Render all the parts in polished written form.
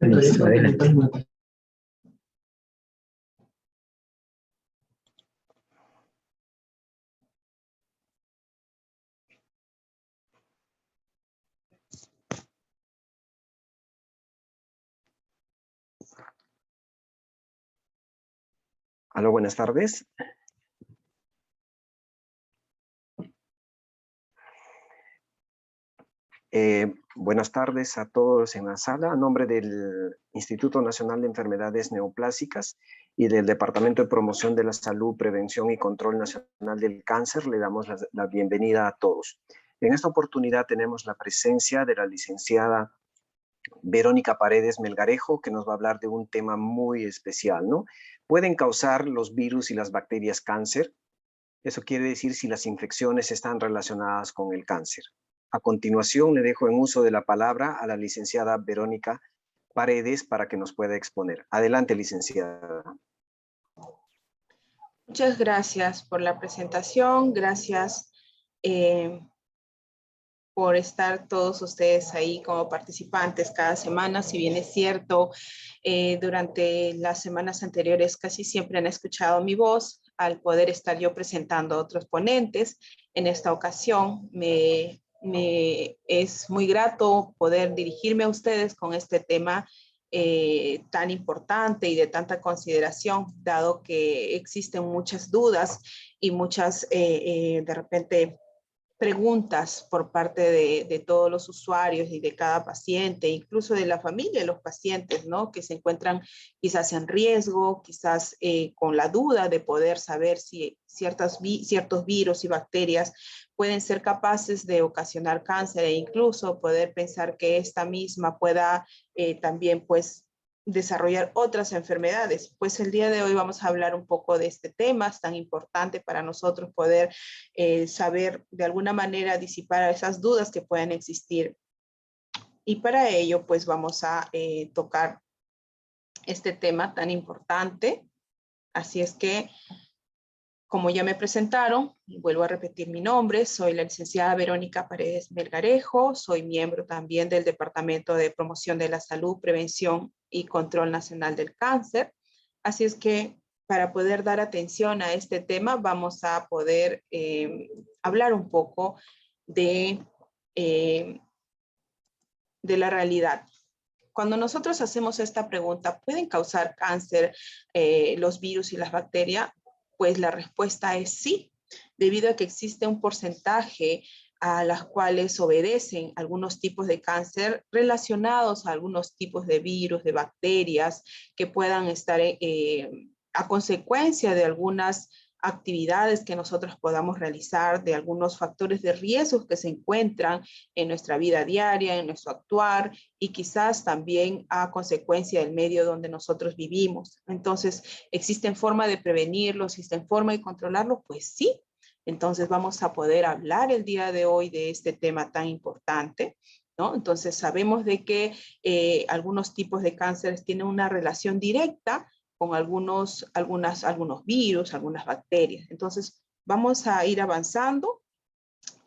Listo, adelante. Aló, buenas tardes. Buenas tardes a todos en la sala. A nombre del Instituto Nacional de Enfermedades Neoplásicas y del Departamento de Promoción de la Salud, Prevención y Control Nacional del Cáncer, le damos la bienvenida a todos. En esta oportunidad tenemos la presencia de la licenciada Verónica Paredes Melgarejo, que nos va a hablar de un tema muy especial, ¿no? ¿Pueden causar los virus y las bacterias cáncer? Eso quiere decir si las infecciones están relacionadas con el cáncer. A continuación, le dejo en uso de la palabra a la licenciada Verónica Paredes para que nos pueda exponer. Adelante, licenciada. Muchas gracias por la presentación. Gracias por estar todos ustedes ahí como participantes cada semana. Si bien es cierto, durante las semanas anteriores casi siempre han escuchado mi voz al poder estar yo presentando a otros ponentes. En esta ocasión me es muy grato poder dirigirme a ustedes con este tema tan importante y de tanta consideración, dado que existen muchas dudas y muchas de repente preguntas por parte de todos los usuarios y de cada paciente, incluso de la familia de los pacientes, ¿no? Que se encuentran quizás en riesgo, quizás con la duda de poder saber si ciertos virus y bacterias pueden ser capaces de ocasionar cáncer e incluso poder pensar que esta misma pueda también, pues, desarrollar otras enfermedades. Pues el día de hoy vamos a hablar un poco de este tema. Es tan importante para nosotros poder saber de alguna manera disipar esas dudas que pueden existir. Y para ello, pues vamos a tocar este tema tan importante. Así es que, como ya me presentaron, vuelvo a repetir mi nombre, soy la licenciada Verónica Paredes Melgarejo, soy miembro también del Departamento de Promoción de la Salud, Prevención y Control Nacional del Cáncer. Así es que para poder dar atención a este tema vamos a poder hablar un poco de la realidad. Cuando nosotros hacemos esta pregunta, ¿pueden causar cáncer los virus y las bacterias? Pues la respuesta es sí, debido a que existe un porcentaje a las cuales obedecen algunos tipos de cáncer relacionados a algunos tipos de virus, de bacterias que puedan estar a consecuencia de algunas actividades que nosotros podamos realizar, de algunos factores de riesgo que se encuentran en nuestra vida diaria, en nuestro actuar y quizás también a consecuencia del medio donde nosotros vivimos. Entonces, ¿existen forma de prevenirlo? ¿Existen forma de controlarlo? Pues sí. Entonces, vamos a poder hablar el día de hoy de este tema tan importante, ¿no? Entonces, sabemos de que algunos tipos de cánceres tienen una relación directa con algunos virus, algunas bacterias. Entonces, vamos a ir avanzando,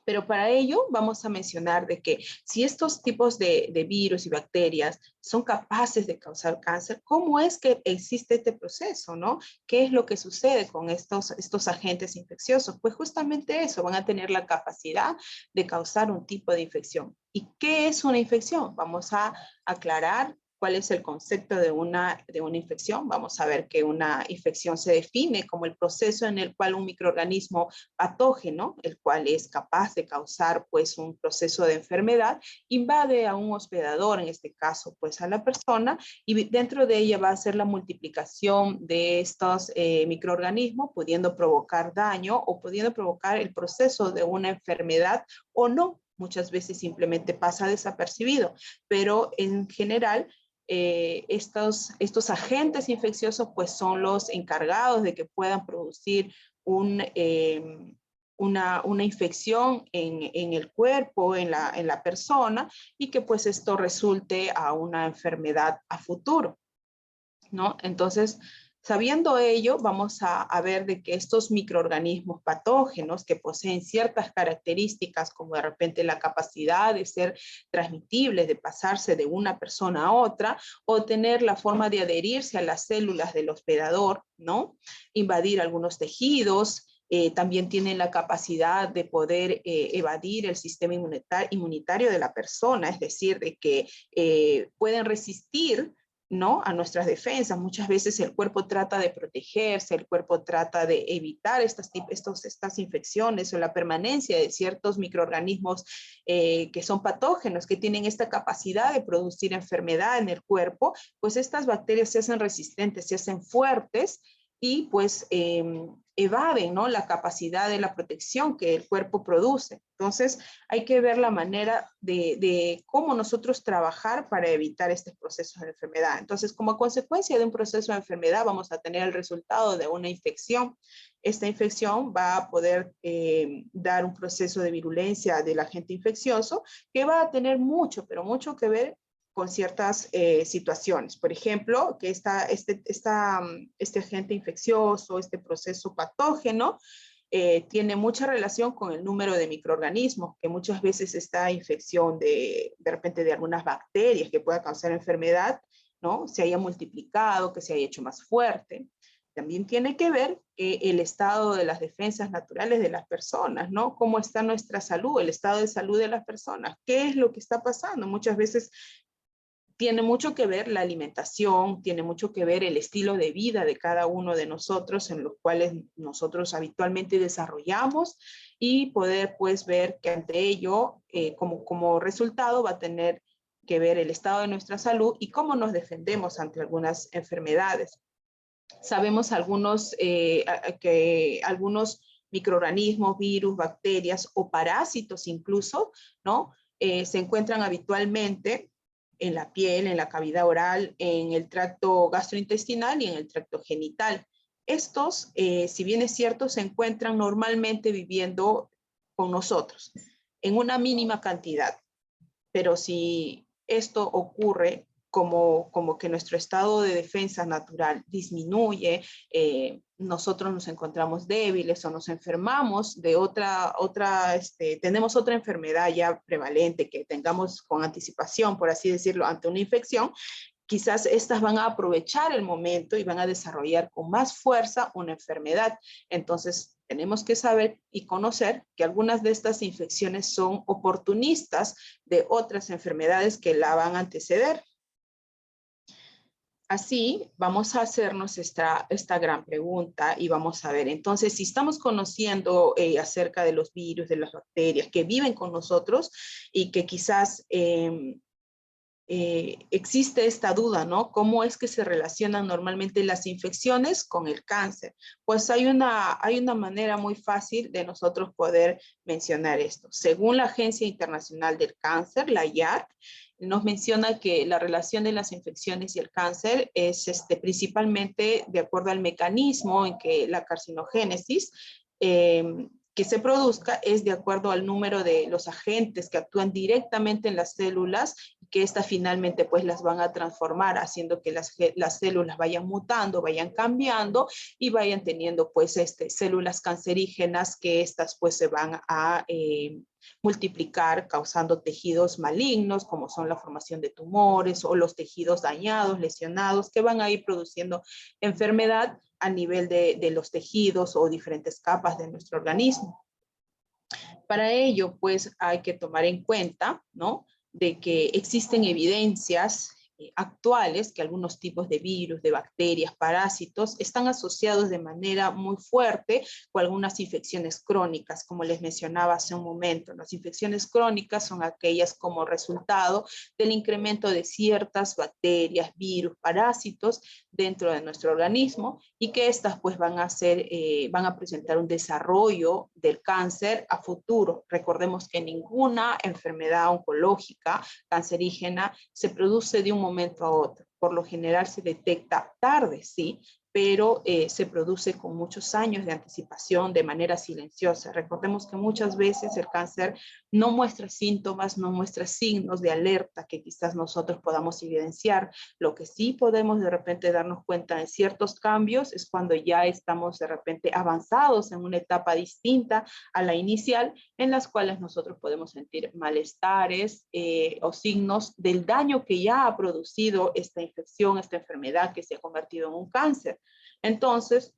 pero para ello vamos a mencionar de que si estos tipos de virus y bacterias son capaces de causar cáncer, ¿cómo es que existe este proceso, no? ¿Qué es lo que sucede con estos agentes infecciosos? Pues justamente eso, van a tener la capacidad de causar un tipo de infección. ¿Y qué es una infección? Vamos a aclarar cuál es el concepto de una infección. Vamos a ver que una infección se define como el proceso en el cual un microorganismo patógeno, el cual es capaz de causar pues un proceso de enfermedad, invade a un hospedador, en este caso pues a la persona, y dentro de ella va a ser la multiplicación de estos microorganismos, pudiendo provocar daño o pudiendo provocar el proceso de una enfermedad o no. Muchas veces simplemente pasa desapercibido, pero en general estos agentes infecciosos pues son los encargados de que puedan producir una infección en el cuerpo, en la persona, y que pues esto resulte a una enfermedad a futuro, ¿no? Entonces, Sabiendo ello, vamos a ver de que estos microorganismos patógenos que poseen ciertas características, como de repente la capacidad de ser transmitibles, de pasarse de una persona a otra, o tener la forma de adherirse a las células del hospedador, ¿no? Invadir algunos tejidos, también tienen la capacidad de poder evadir el sistema inmunitario de la persona, es decir, de que pueden resistir, ¿no?, a nuestras defensas. Muchas veces el cuerpo trata de protegerse, el cuerpo trata de evitar estas infecciones o la permanencia de ciertos microorganismos que son patógenos, que tienen esta capacidad de producir enfermedad en el cuerpo. Pues estas bacterias se hacen resistentes, se hacen fuertes y pues evaden, ¿no?, la capacidad de la protección que el cuerpo produce. Entonces hay que ver la manera de cómo nosotros trabajar para evitar estos procesos de enfermedad. Entonces, como consecuencia de un proceso de enfermedad vamos a tener el resultado de una infección. Esta infección va a poder dar un proceso de virulencia del agente infeccioso que va a tener mucho, pero mucho que ver con ciertas situaciones. Por ejemplo, que este agente infeccioso, este proceso patógeno, tiene mucha relación con el número de microorganismos, que muchas veces esta infección de repente de algunas bacterias que pueda causar enfermedad, ¿no?, se haya multiplicado, que se haya hecho más fuerte. También tiene que ver el estado de las defensas naturales de las personas, ¿no? Cómo está nuestra salud, el estado de salud de las personas, qué es lo que está pasando. Muchas veces tiene mucho que ver la alimentación, tiene mucho que ver el estilo de vida de cada uno de nosotros, en los cuales nosotros habitualmente desarrollamos, y poder pues ver que ante ello, como resultado, va a tener que ver el estado de nuestra salud y cómo nos defendemos ante algunas enfermedades. Sabemos que algunos microorganismos, virus, bacterias o parásitos incluso, ¿no?, se encuentran habitualmente en la piel, en la cavidad oral, en el tracto gastrointestinal y en el tracto genital. Estos, si bien es cierto, se encuentran normalmente viviendo con nosotros en una mínima cantidad, pero si esto ocurre como que nuestro estado de defensa natural disminuye, nosotros nos encontramos débiles o nos enfermamos de tenemos otra enfermedad ya prevalente que tengamos con anticipación, por así decirlo, ante una infección, quizás estas van a aprovechar el momento y van a desarrollar con más fuerza una enfermedad. Entonces, tenemos que saber y conocer que algunas de estas infecciones son oportunistas de otras enfermedades que la van a anteceder. Así, vamos a hacernos esta gran pregunta y vamos a ver, entonces, si estamos conociendo acerca de los virus, de las bacterias que viven con nosotros y que quizás existe esta duda, ¿no? ¿Cómo es que se relacionan normalmente las infecciones con el cáncer? Pues hay una manera muy fácil de nosotros poder mencionar esto. Según la Agencia Internacional del Cáncer, la IARC, nos menciona que la relación de las infecciones y el cáncer es principalmente de acuerdo al mecanismo en que la carcinogénesis que se produzca es de acuerdo al número de los agentes que actúan directamente en las células y que estas finalmente pues las van a transformar, haciendo que las células vayan mutando, vayan cambiando y vayan teniendo pues células cancerígenas que estas pues se van a multiplicar causando tejidos malignos como son la formación de tumores o los tejidos dañados, lesionados que van a ir produciendo enfermedad a nivel de los tejidos o diferentes capas de nuestro organismo. Para ello, pues, hay que tomar en cuenta, ¿no?, de que existen evidencias actuales que algunos tipos de virus, de bacterias, parásitos, están asociados de manera muy fuerte con algunas infecciones crónicas, como les mencionaba hace un momento. Las infecciones crónicas son aquellas como resultado del incremento de ciertas bacterias, virus, parásitos dentro de nuestro organismo y que estas pues van a presentar un desarrollo del cáncer a futuro. Recordemos que ninguna enfermedad oncológica cancerígena se produce de un momento a otro. Por lo general se detecta tarde, ¿sí? pero se produce con muchos años de anticipación de manera silenciosa. Recordemos que muchas veces el cáncer no muestra síntomas, no muestra signos de alerta que quizás nosotros podamos evidenciar. Lo que sí podemos de repente darnos cuenta de ciertos cambios es cuando ya estamos de repente avanzados en una etapa distinta a la inicial, en las cuales nosotros podemos sentir malestares o signos del daño que ya ha producido esta infección, esta enfermedad que se ha convertido en un cáncer. Entonces,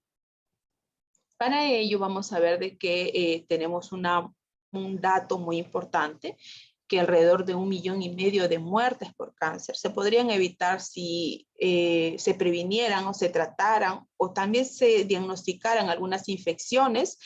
para ello vamos a ver de que tenemos un dato muy importante, que alrededor de 1,5 millones de muertes por cáncer se podrían evitar si se previnieran o se trataran o también se diagnosticaran algunas infecciones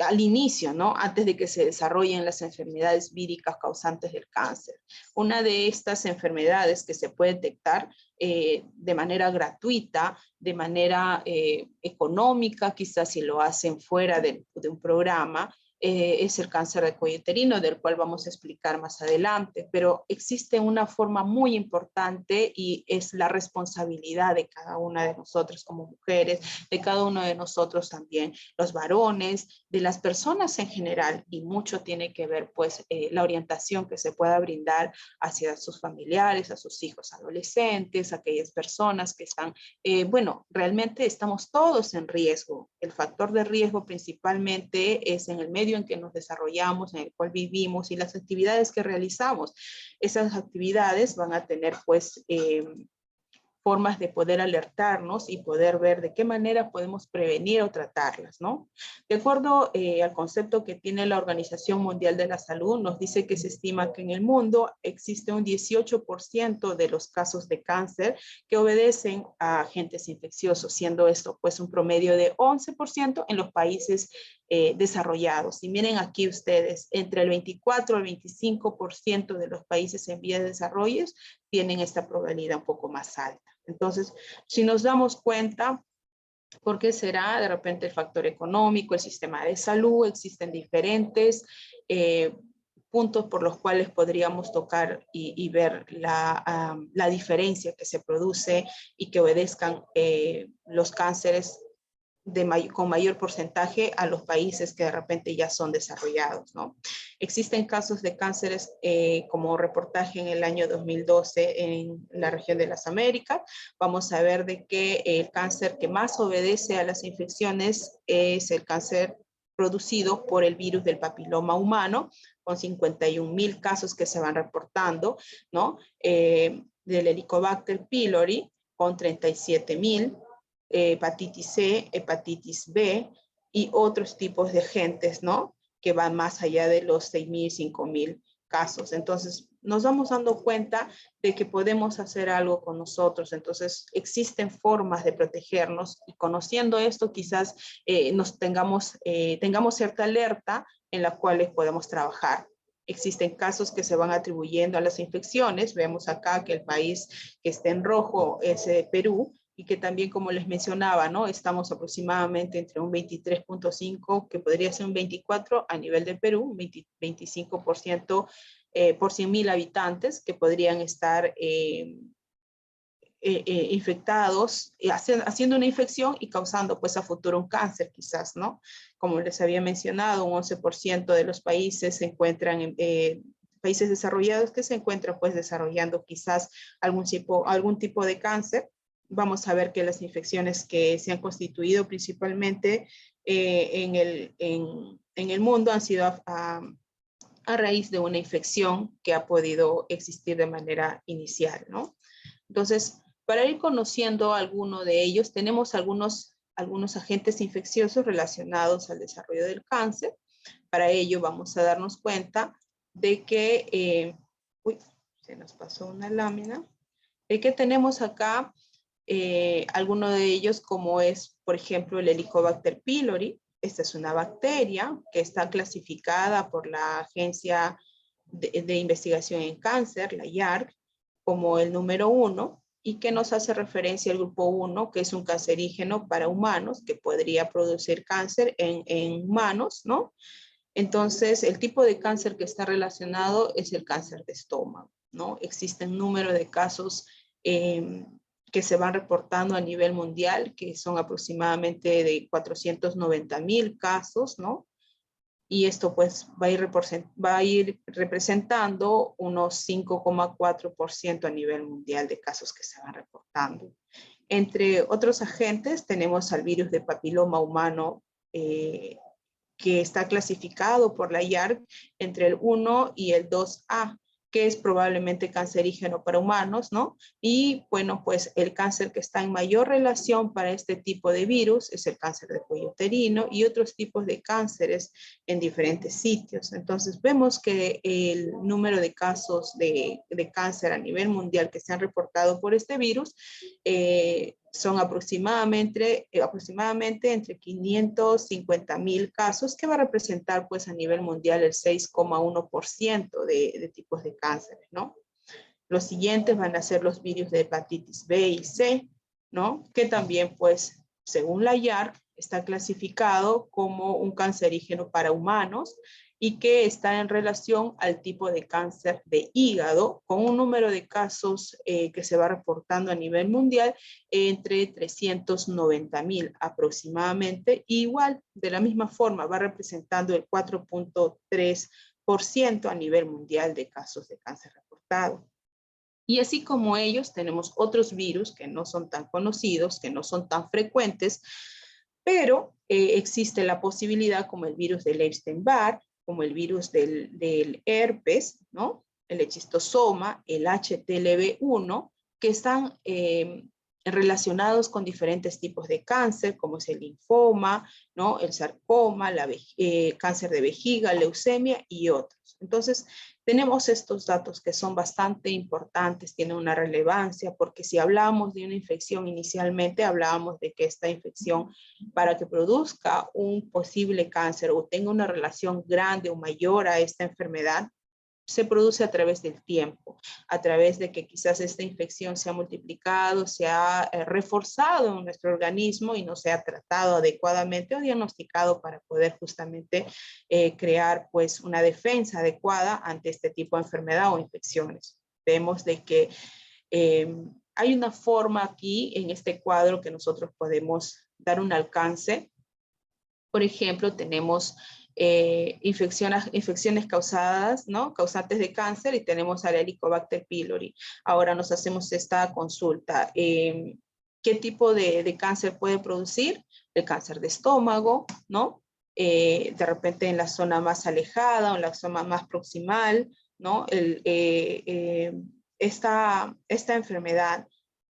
al inicio, ¿no? Antes de que se desarrollen las enfermedades víricas causantes del cáncer. Una de estas enfermedades que se puede detectar de manera gratuita, de manera económica, quizás si lo hacen fuera de un programa, es el cáncer de cuello uterino, del cual vamos a explicar más adelante, pero existe una forma muy importante y es la responsabilidad de cada una de nosotros como mujeres, de cada uno de nosotros también, los varones, de las personas en general, y mucho tiene que ver pues la orientación que se pueda brindar hacia sus familiares, a sus hijos adolescentes, aquellas personas que están, bueno, realmente estamos todos en riesgo. El factor de riesgo principalmente es en el medio en que nos desarrollamos, en el cual vivimos y las actividades que realizamos. Esas actividades van a tener pues formas de poder alertarnos y poder ver de qué manera podemos prevenir o tratarlas, ¿no? De acuerdo al concepto que tiene la Organización Mundial de la Salud, nos dice que se estima que en el mundo existe un 18% de los casos de cáncer que obedecen a agentes infecciosos, siendo esto pues un promedio de 11% en los países desarrollados. Y miren aquí ustedes, entre el 24 al 25% de los países en vías de desarrollo tienen esta probabilidad un poco más alta. Entonces, si nos damos cuenta, ¿por qué será? De repente el factor económico, el sistema de salud, existen diferentes puntos por los cuales podríamos tocar y ver la diferencia que se produce y que obedezcan los cánceres con mayor porcentaje a los países que de repente ya son desarrollados, ¿no? Existen casos de cánceres como reportaje en el año 2012 en la región de las Américas. Vamos a ver de que el cáncer que más obedece a las infecciones es el cáncer producido por el virus del papiloma humano, con 51,000 casos que se van reportando, ¿no? Del Helicobacter pylori, con 37,000, hepatitis C, hepatitis B y otros tipos de agentes, ¿no? Que van más allá de los 6,000, 5,000 casos. Entonces, nos vamos dando cuenta de que podemos hacer algo con nosotros. Entonces, existen formas de protegernos y conociendo esto, quizás tengamos cierta alerta en la cual podemos trabajar. Existen casos que se van atribuyendo a las infecciones. Vemos acá que el país que está en rojo es Perú, y que también, como les mencionaba, ¿no? Estamos aproximadamente entre un 23.5, que podría ser un 24 a nivel de Perú, un 25% por 100,000 habitantes que podrían estar infectados, haciendo una infección y causando pues a futuro un cáncer quizás, ¿no? Como les había mencionado, un 11% de los países se encuentran en países desarrollados que se encuentran pues desarrollando quizás algún tipo de cáncer. Vamos a ver que las infecciones que se han constituido principalmente en el mundo han sido a raíz de una infección que ha podido existir de manera inicial, ¿no? Entonces, para ir conociendo alguno de ellos, tenemos algunos agentes infecciosos relacionados al desarrollo del cáncer. Para ello vamos a darnos cuenta de que, se nos pasó una lámina, de que tenemos acá algunos de ellos, como es, por ejemplo, el Helicobacter pylori. Esta es una bacteria que está clasificada por la Agencia de Investigación en Cáncer, la IARC, como el número 1, y que nos hace referencia al grupo 1, que es un cancerígeno para humanos, que podría producir cáncer en humanos, ¿no? Entonces, el tipo de cáncer que está relacionado es el cáncer de estómago, ¿no? Existen número de casos que se van reportando a nivel mundial, que son aproximadamente de 490,000 casos, ¿no? Y esto pues va a ir representando unos 5,4% a nivel mundial de casos que se van reportando. Entre otros agentes tenemos al virus de papiloma humano, que está clasificado por la IARC entre el 1 y el 2A, que es probablemente cancerígeno para humanos, ¿no? Y bueno, pues el cáncer que está en mayor relación para este tipo de virus es el cáncer de cuello uterino y otros tipos de cánceres en diferentes sitios. Entonces vemos que el número de casos de cáncer a nivel mundial que se han reportado por este virus son aproximadamente entre 550,000 casos, que va a representar pues a nivel mundial el 6,1% de tipos de cánceres, ¿no? Los siguientes van a ser los virus de hepatitis B y C, ¿no? Que también pues según la IARC está clasificado como un cancerígeno para humanos y que está en relación al tipo de cáncer de hígado, con un número de casos que se va reportando a nivel mundial entre 390,000 aproximadamente. Igual, de la misma forma, va representando el 4,3% a nivel mundial de casos de cáncer reportado. Y así como ellos, tenemos otros virus que no son tan conocidos, que no son tan frecuentes, pero existe la posibilidad, como el virus del Epstein-Barr, como el virus del herpes, ¿no? El hechistosoma, el HTLV1, que están relacionados con diferentes tipos de cáncer, como es el linfoma, ¿no? El sarcoma, cáncer de vejiga, leucemia y otros. Entonces, tenemos estos datos que son bastante importantes, tienen una relevancia, porque si hablamos de una infección inicialmente, hablábamos de que esta infección, para que produzca un posible cáncer o tenga una relación grande o mayor a esta enfermedad, se produce a través del tiempo, a través de que quizás esta infección se ha multiplicado, se ha reforzado en nuestro organismo y no se ha tratado adecuadamente o diagnosticado para poder justamente crear pues una defensa adecuada ante este tipo de enfermedad o infecciones. Vemos de que hay una forma aquí en este cuadro que nosotros podemos dar un alcance. Por ejemplo, tenemos infecciones causadas, ¿no? Causantes de cáncer, y tenemos al Helicobacter pylori. Ahora nos hacemos esta consulta. ¿Qué tipo de cáncer puede producir? El cáncer de estómago, ¿no? De repente en la zona más alejada o en la zona más proximal, ¿no? Esta enfermedad,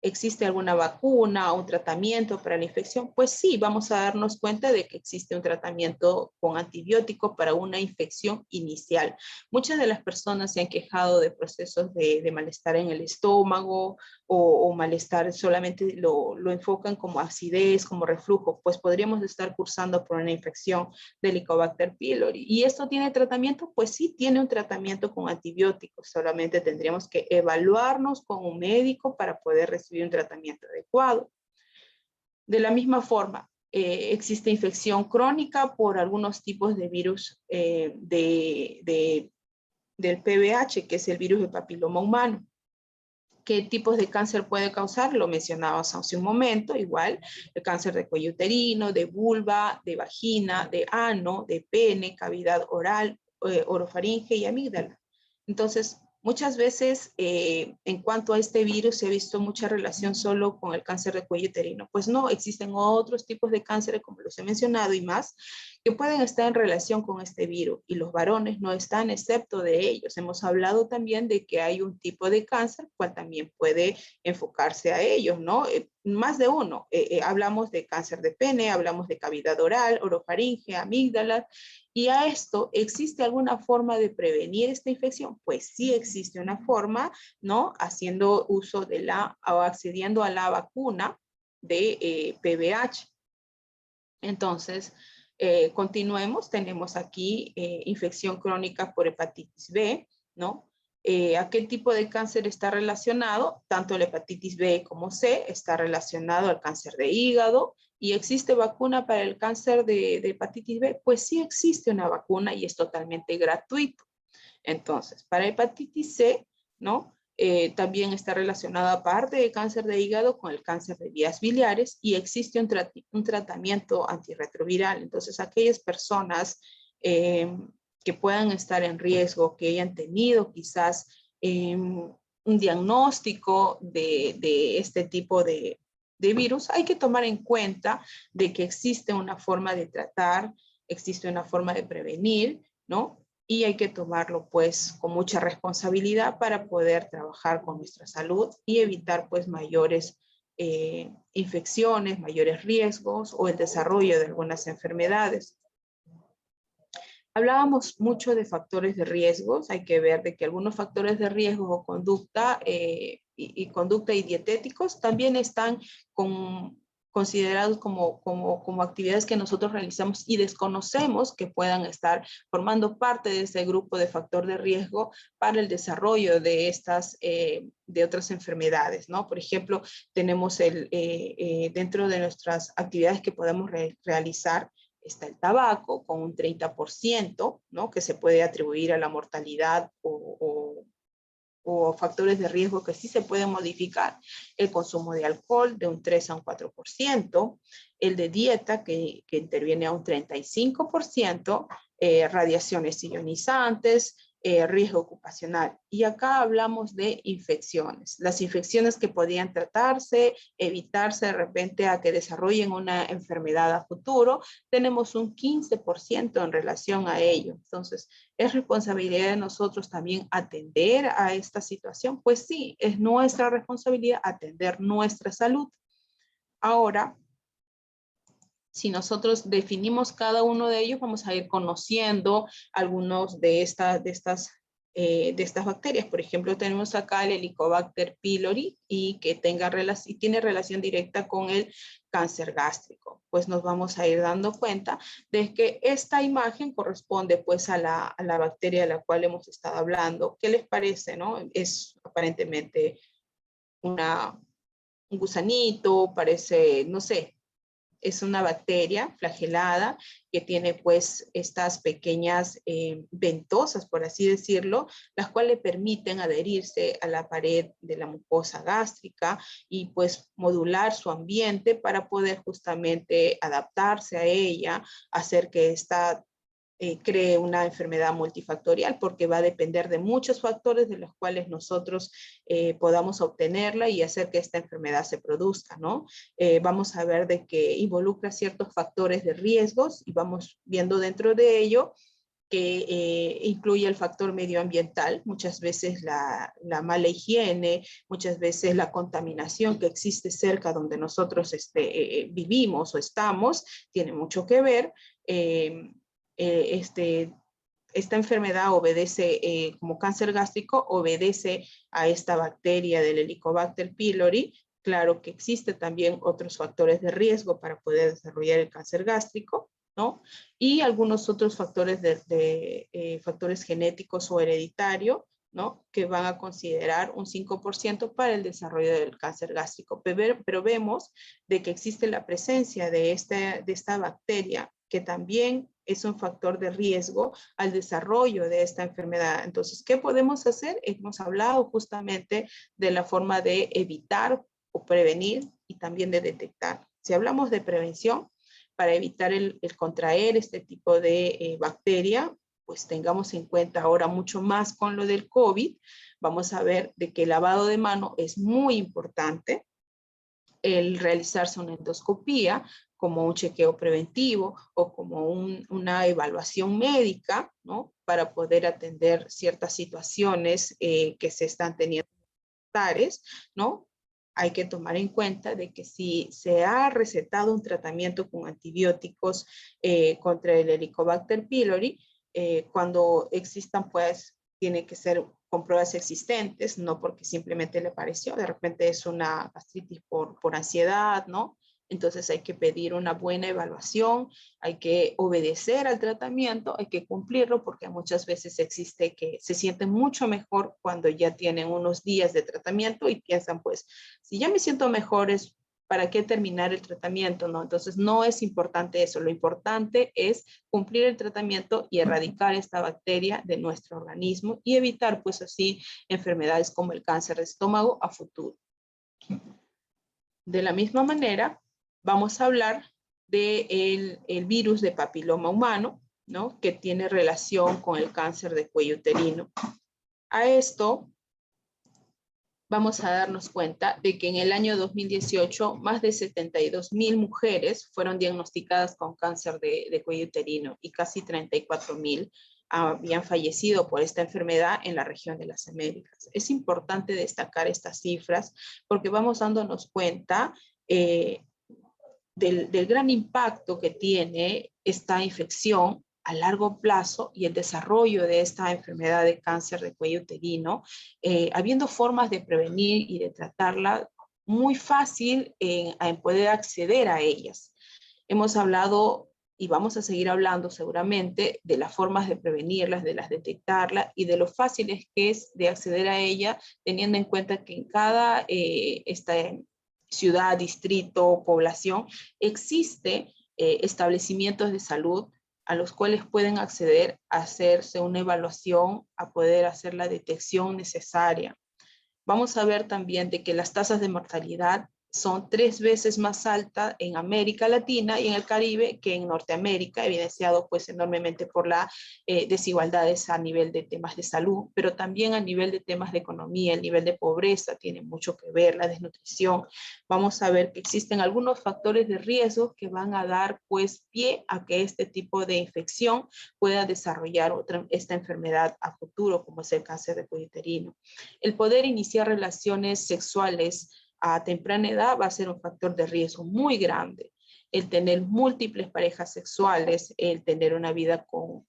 ¿existe alguna vacuna o un tratamiento para la infección? Pues sí, vamos a darnos cuenta de que existe un tratamiento con antibiótico para una infección inicial. Muchas de las personas se han quejado de procesos de malestar en el estómago o malestar, solamente lo enfocan como acidez, como reflujo, pues podríamos estar cursando por una infección de Helicobacter pylori. ¿Y esto tiene tratamiento? Pues sí, tiene un tratamiento con antibióticos, solamente tendríamos que evaluarnos con un médico para poder recibir un tratamiento adecuado. De la misma forma, existe infección crónica por algunos tipos de virus del PBH, que es el virus del papiloma humano. ¿Qué tipos de cáncer puede causar? Lo mencionabas hace un momento, igual, el cáncer de cuello uterino, de vulva, de vagina, de ano, de pene, cavidad oral, orofaringe y amígdala. Entonces, muchas veces, en cuanto a este virus, se ha visto mucha relación solo con el cáncer de cuello uterino. Pues no, existen otros tipos de cánceres, como los he mencionado, y más, que pueden estar en relación con este virus, y los varones no están excepto de ellos. Hemos hablado también de que hay un tipo de cáncer, cual también puede enfocarse a ellos, ¿no? Más de uno. Hablamos de cáncer de pene, hablamos de cavidad oral, orofaringe, amígdalas. ¿Y a esto existe alguna forma de prevenir esta infección? Pues sí existe una forma, ¿no? Haciendo uso o accediendo a la vacuna de PBH. Entonces, continuemos. Tenemos aquí infección crónica por hepatitis B, ¿no? ¿A qué tipo de cáncer está relacionado? Tanto la hepatitis B como C está relacionado al cáncer de hígado. ¿Y existe vacuna para el cáncer de hepatitis B? Pues sí existe una vacuna y es totalmente gratuito. Entonces, para hepatitis C, ¿no? También está relacionado, aparte de cáncer de hígado, con el cáncer de vías biliares, y existe un tratamiento antirretroviral. Entonces, aquellas personas que puedan estar en riesgo, que hayan tenido quizás un diagnóstico de este tipo de virus, hay que tomar en cuenta de que existe una forma de tratar, existe una forma de prevenir, ¿no? Y hay que tomarlo pues con mucha responsabilidad para poder trabajar con nuestra salud y evitar pues mayores infecciones, mayores riesgos o el desarrollo de algunas enfermedades. Hablábamos mucho de factores de riesgos. Hay que ver de que algunos factores de riesgo o conducta conducta y dietéticos también están considerados como actividades que nosotros realizamos y desconocemos que puedan estar formando parte de ese grupo de factor de riesgo para el desarrollo de estas, de otras enfermedades, ¿no? Por ejemplo, tenemos dentro de nuestras actividades que podemos realizar, está el tabaco con un 30%, ¿no? Que se puede atribuir a la mortalidad o factores de riesgo que sí se pueden modificar. El consumo de alcohol de un 3 a un 4%, el de dieta que interviene a un 35%, radiaciones ionizantes, riesgo ocupacional. Y acá hablamos de infecciones. Las infecciones que podían tratarse, evitarse de repente a que desarrollen una enfermedad a futuro, tenemos un 15% en relación a ello. Entonces, ¿es responsabilidad de nosotros también atender a esta situación? Pues sí, es nuestra responsabilidad atender nuestra salud. Ahora, si nosotros definimos cada uno de ellos, vamos a ir conociendo algunos de estas bacterias. Por ejemplo, tenemos acá el Helicobacter pylori y que tiene relación directa con el cáncer gástrico. Pues nos vamos a ir dando cuenta de que esta imagen corresponde pues a la bacteria de la cual hemos estado hablando. ¿Qué les parece, no? Es aparentemente un gusanito, parece, no sé, es una bacteria flagelada que tiene pues estas pequeñas ventosas, por así decirlo, las cuales permiten adherirse a la pared de la mucosa gástrica y pues modular su ambiente para poder justamente adaptarse a ella, hacer que esta cree una enfermedad multifactorial, porque va a depender de muchos factores de los cuales nosotros podamos obtenerla y hacer que esta enfermedad se produzca, ¿no? Vamos a ver de que involucra ciertos factores de riesgos y vamos viendo dentro de ello que incluye el factor medioambiental, muchas veces la mala higiene, muchas veces la contaminación que existe cerca donde nosotros vivimos o estamos, tiene mucho que ver. Esta enfermedad obedece, como cáncer gástrico, obedece a esta bacteria del Helicobacter pylori. Claro que existen también otros factores de riesgo para poder desarrollar el cáncer gástrico, ¿no? Y algunos otros factores factores genéticos o hereditarios, ¿no? Que van a considerar un 5% para el desarrollo del cáncer gástrico. Pero vemos de que existe la presencia de esta bacteria que también es un factor de riesgo al desarrollo de esta enfermedad. Entonces, ¿qué podemos hacer? Hemos hablado justamente de la forma de evitar o prevenir y también de detectar. Si hablamos de prevención, para evitar el contraer este tipo de bacteria, pues tengamos en cuenta ahora mucho más con lo del COVID. Vamos a ver de que el lavado de mano es muy importante, el realizarse una endoscopía como un chequeo preventivo o como una evaluación médica, ¿no? Para poder atender ciertas situaciones que se están teniendo, ¿no? Hay que tomar en cuenta de que si se ha recetado un tratamiento con antibióticos contra el Helicobacter pylori, cuando existan, pues, tiene que ser con pruebas existentes, no porque simplemente le pareció, de repente es una gastritis por ansiedad, ¿no? Entonces hay que pedir una buena evaluación, hay que obedecer al tratamiento, hay que cumplirlo, porque muchas veces existe que se sienten mucho mejor cuando ya tienen unos días de tratamiento y piensan, pues, si ya me siento mejor es ¿para qué terminar el tratamiento? ¿No? Entonces, no es importante eso. Lo importante es cumplir el tratamiento y erradicar esta bacteria de nuestro organismo y evitar, pues así, enfermedades como el cáncer de estómago a futuro. De la misma manera, vamos a hablar del virus de papiloma humano, ¿no? Que tiene relación con el cáncer de cuello uterino. A esto vamos a darnos cuenta de que en el año 2018 más de 72,000 mujeres fueron diagnosticadas con cáncer de cuello uterino y casi 34,000 habían fallecido por esta enfermedad en la región de las Américas. Es importante destacar estas cifras porque vamos dándonos cuenta del gran impacto que tiene esta infección a largo plazo y el desarrollo de esta enfermedad de cáncer de cuello uterino, habiendo formas de prevenir y de tratarla muy fácil en poder acceder a ellas. Hemos hablado y vamos a seguir hablando seguramente de las formas de prevenirlas, de las detectarlas y de lo fáciles que es de acceder a ella, teniendo en cuenta que en cada ciudad, distrito, población, existe establecimientos de salud a los cuales pueden acceder a hacerse una evaluación, a poder hacer la detección necesaria. Vamos a ver también de que las tasas de mortalidad son 3 veces más altas en América Latina y en el Caribe que en Norteamérica, evidenciado pues enormemente por las desigualdades a nivel de temas de salud, pero también a nivel de temas de economía, el nivel de pobreza tiene mucho que ver, la desnutrición. Vamos a ver que existen algunos factores de riesgo que van a dar pues pie a que este tipo de infección pueda desarrollar esta enfermedad a futuro, como es el cáncer de cuello uterino. El poder iniciar relaciones sexuales a temprana edad va a ser un factor de riesgo muy grande. El tener múltiples parejas sexuales, el tener una vida con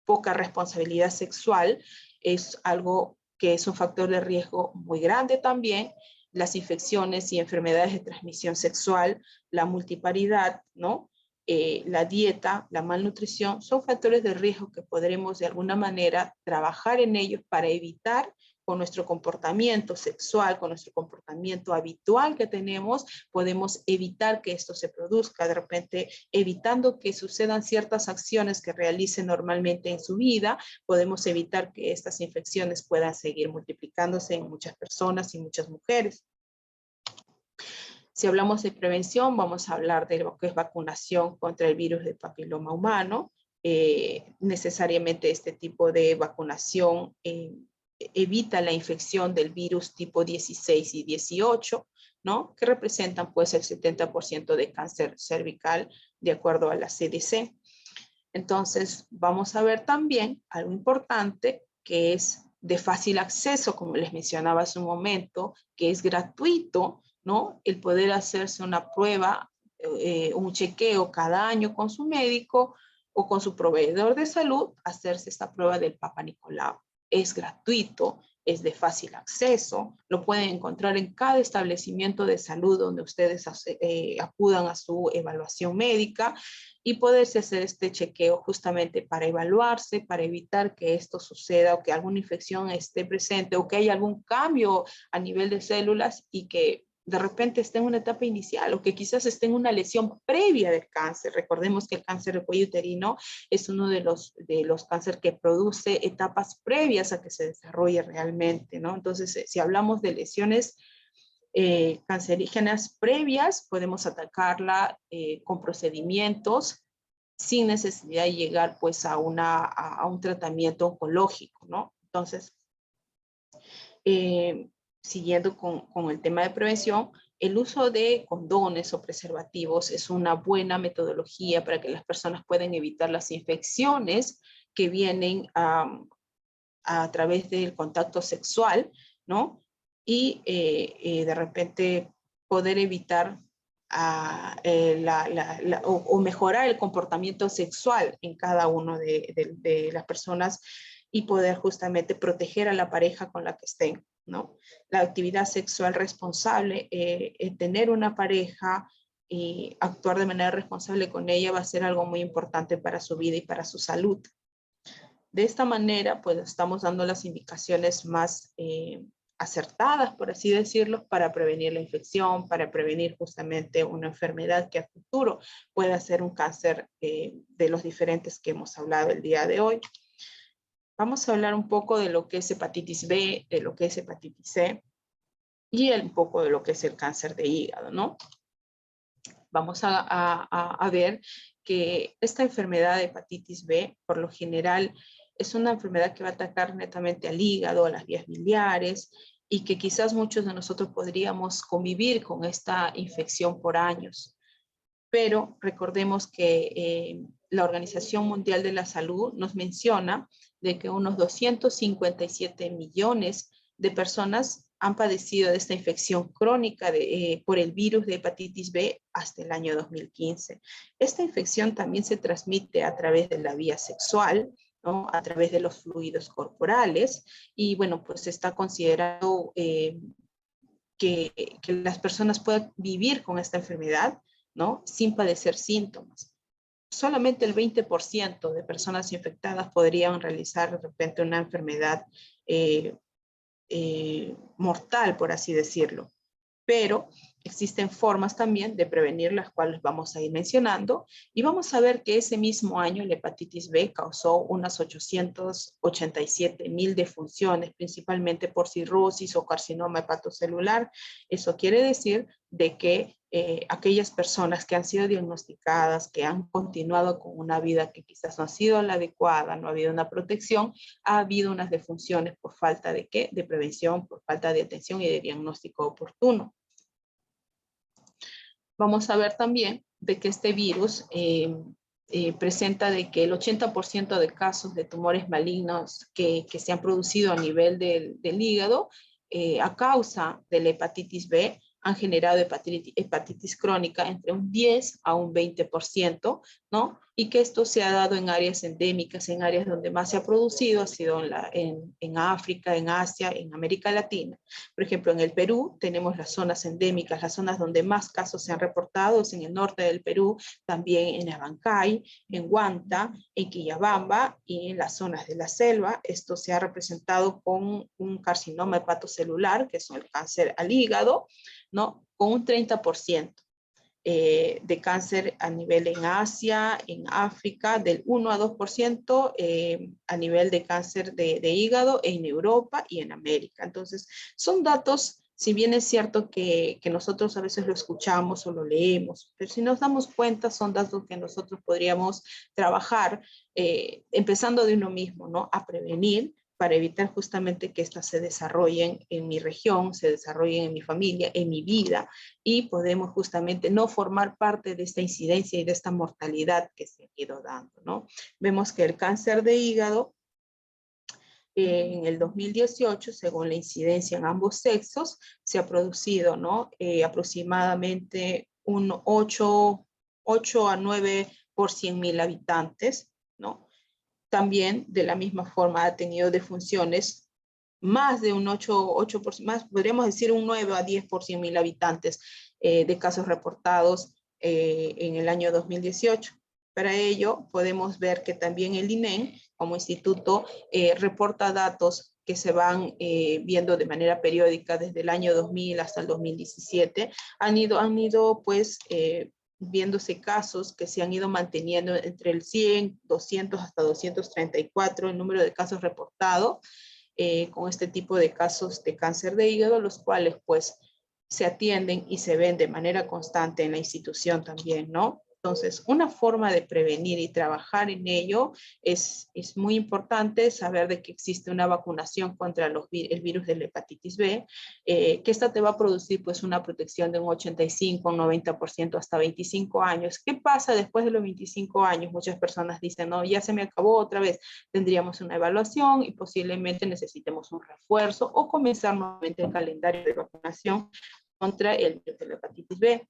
poca responsabilidad sexual es algo que es un factor de riesgo muy grande también. Las infecciones y enfermedades de transmisión sexual, la multiparidad, ¿no? La dieta, la malnutrición, son factores de riesgo que podremos de alguna manera trabajar en ellos para evitar con nuestro comportamiento sexual, con nuestro comportamiento habitual que tenemos, podemos evitar que esto se produzca. De repente, evitando que sucedan ciertas acciones que realicen normalmente en su vida, podemos evitar que estas infecciones puedan seguir multiplicándose en muchas personas y muchas mujeres. Si hablamos de prevención, vamos a hablar de lo que es vacunación contra el virus de papiloma humano. Necesariamente este tipo de vacunación evita la infección del virus tipo 16 y 18, ¿no? Que representan pues el 70% de cáncer cervical de acuerdo a la CDC. Entonces vamos a ver también algo importante que es de fácil acceso, como les mencionaba hace un momento, que es gratuito, ¿no? El poder hacerse una prueba, un chequeo cada año con su médico o con su proveedor de salud, hacerse esta prueba del Papa Nicolau. Es gratuito, es de fácil acceso, lo pueden encontrar en cada establecimiento de salud donde ustedes acudan a su evaluación médica y poderse hacer este chequeo justamente para evaluarse, para evitar que esto suceda o que alguna infección esté presente o que haya algún cambio a nivel de células y que de repente esté en una etapa inicial o que quizás esté en una lesión previa del cáncer. Recordemos que el cáncer de cuello uterino es uno de los cánceres que produce etapas previas a que se desarrolle realmente, ¿no? Entonces, si hablamos de lesiones cancerígenas previas, podemos atacarla con procedimientos sin necesidad de llegar pues a un tratamiento oncológico, ¿no? Entonces, siguiendo con el tema de prevención, el uso de condones o preservativos es una buena metodología para que las personas puedan evitar las infecciones que vienen a través del contacto sexual, ¿no? Y de repente poder evitar o mejorar el comportamiento sexual en cada uno de las personas y poder justamente proteger a la pareja con la que estén, ¿no? La actividad sexual responsable, tener una pareja y actuar de manera responsable con ella va a ser algo muy importante para su vida y para su salud. De esta manera, pues estamos dando las indicaciones más acertadas, por así decirlo, para prevenir la infección, para prevenir justamente una enfermedad que a futuro pueda ser un cáncer de los diferentes que hemos hablado el día de hoy. Vamos a hablar un poco de lo que es hepatitis B, de lo que es hepatitis C y un poco de lo que es el cáncer de hígado, ¿no? Vamos a ver que esta enfermedad de hepatitis B, por lo general, es una enfermedad que va a atacar netamente al hígado, a las vías biliares, y que quizás muchos de nosotros podríamos convivir con esta infección por años. Pero recordemos que la Organización Mundial de la Salud nos menciona de que unos 257 millones de personas han padecido de esta infección crónica por el virus de hepatitis B hasta el año 2015. Esta infección también se transmite a través de la vía sexual, ¿no? A través de los fluidos corporales, y bueno, pues está considerado que las personas puedan vivir con esta enfermedad, ¿no? Sin padecer síntomas. Solamente el 20% de personas infectadas podrían realizar de repente una enfermedad mortal, por así decirlo. Pero existen formas también de prevenir, las cuales vamos a ir mencionando, y vamos a ver que ese mismo año la hepatitis B causó unas 887,000 defunciones, principalmente por cirrosis o carcinoma hepatocelular. Eso quiere decir de que aquellas personas que han sido diagnosticadas, que han continuado con una vida que quizás no ha sido la adecuada, no ha habido una protección, ha habido unas defunciones por falta de ¿qué? De prevención, por falta de atención y de diagnóstico oportuno. Vamos a ver también de que este virus presenta de que el 80% de casos de tumores malignos que se han producido a nivel del hígado a causa de la hepatitis B han generado hepatitis crónica entre un 10 a un 20%, ¿no? Y que esto se ha dado en áreas endémicas, en áreas donde más se ha producido, ha sido en África, en Asia, en América Latina. Por ejemplo, en el Perú tenemos las zonas endémicas, las zonas donde más casos se han reportado es en el norte del Perú, también en Abancay, en Huanta, en Quillabamba y en las zonas de la selva. Esto se ha representado con un carcinoma hepatocelular, que es el cáncer al hígado, ¿no? Con un 30%. De cáncer a nivel en Asia, en África, del 1 a 2% a nivel de cáncer de hígado en Europa y en América. Entonces, son datos, si bien es cierto que nosotros a veces lo escuchamos o lo leemos, pero si nos damos cuenta, son datos que nosotros podríamos trabajar empezando de uno mismo, ¿no? A prevenir, para evitar justamente que éstas se desarrollen en mi región, se desarrollen en mi familia, en mi vida, y podemos justamente no formar parte de esta incidencia y de esta mortalidad que se ha ido dando, ¿no? Vemos que el cáncer de hígado en el 2018, según la incidencia en ambos sexos, se ha producido, ¿no? Aproximadamente un 8 a 9 por 100,000 habitantes, ¿no? También de la misma forma ha tenido defunciones más de un 8 más, podríamos decir un 9 a 10 por 100,000 habitantes de casos reportados en el año 2018. Para ello podemos ver que también el INEN como instituto reporta datos que se van viendo de manera periódica desde el año 2000 hasta el 2017. Han ido pues viéndose casos que se han ido manteniendo entre el 100, 200 hasta 234 el número de casos reportados con este tipo de casos de cáncer de hígado, los cuales pues se atienden y se ven de manera constante en la institución también, ¿no? Entonces, una forma de prevenir y trabajar en ello es muy importante saber de que existe una vacunación contra el virus de la hepatitis B, que esta te va a producir pues una protección de un 85, un 90% hasta 25 años. ¿Qué pasa después de los 25 años? Muchas personas dicen, no, ya se me acabó otra vez. Tendríamos una evaluación y posiblemente necesitemos un refuerzo o comenzar nuevamente el calendario de vacunación contra el virus de la hepatitis B.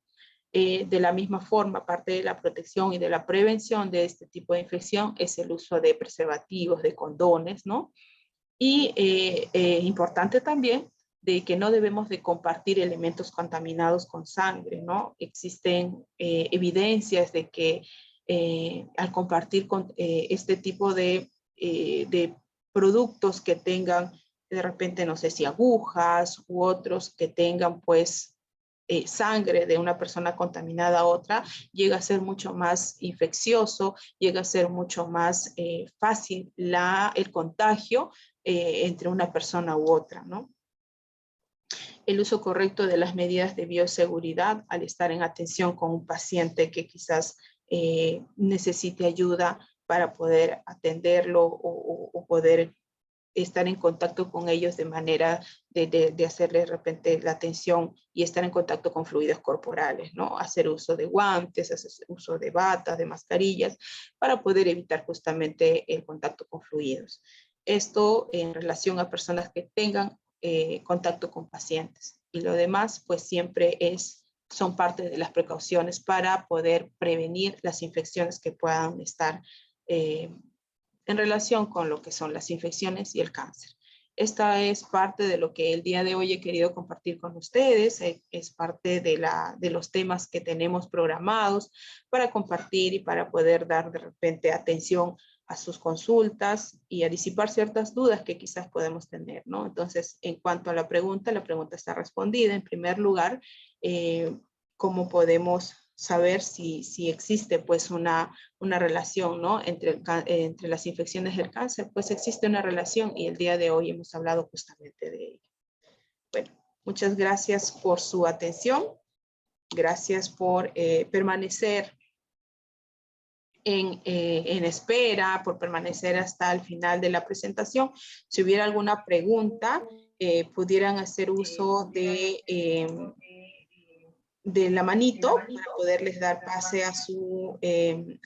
De la misma forma, aparte de la protección y de la prevención de este tipo de infección, es el uso de preservativos, de condones, ¿no? Y importante también de que no debemos de compartir elementos contaminados con sangre, ¿no? Existen evidencias de que al compartir con este tipo de productos que tengan de repente, no sé si agujas u otros que tengan pues sangre de una persona contaminada a otra, llega a ser mucho más infeccioso, llega a ser mucho más fácil el contagio entre una persona u otra, ¿no? El uso correcto de las medidas de bioseguridad al estar en atención con un paciente que quizás necesite ayuda para poder atenderlo o poder estar en contacto con ellos de manera de hacerle de repente la atención y estar en contacto con fluidos corporales, ¿no? Hacer uso de guantes, hacer uso de batas, de mascarillas, para poder evitar justamente el contacto con fluidos. Esto en relación a personas que tengan contacto con pacientes. Y lo demás, pues siempre son parte de las precauciones para poder prevenir las infecciones que puedan estar en relación con lo que son las infecciones y el cáncer. Esta es parte de lo que el día de hoy he querido compartir con ustedes, es parte de los temas que tenemos programados para compartir y para poder dar de repente atención a sus consultas y a disipar ciertas dudas que quizás podemos tener, ¿no? Entonces, en cuanto a la pregunta está respondida. En primer lugar, ¿cómo podemos saber si existe pues una relación, ¿no? entre las infecciones del cáncer? Pues existe una relación y el día de hoy hemos hablado justamente de ello. Bueno, muchas gracias por su atención. Gracias por permanecer en espera, por permanecer hasta el final de la presentación. Si hubiera alguna pregunta, pudieran hacer uso de la manito para poderles dar pase a su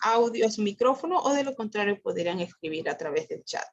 audio, a su micrófono, o de lo contrario podrían escribir a través del chat.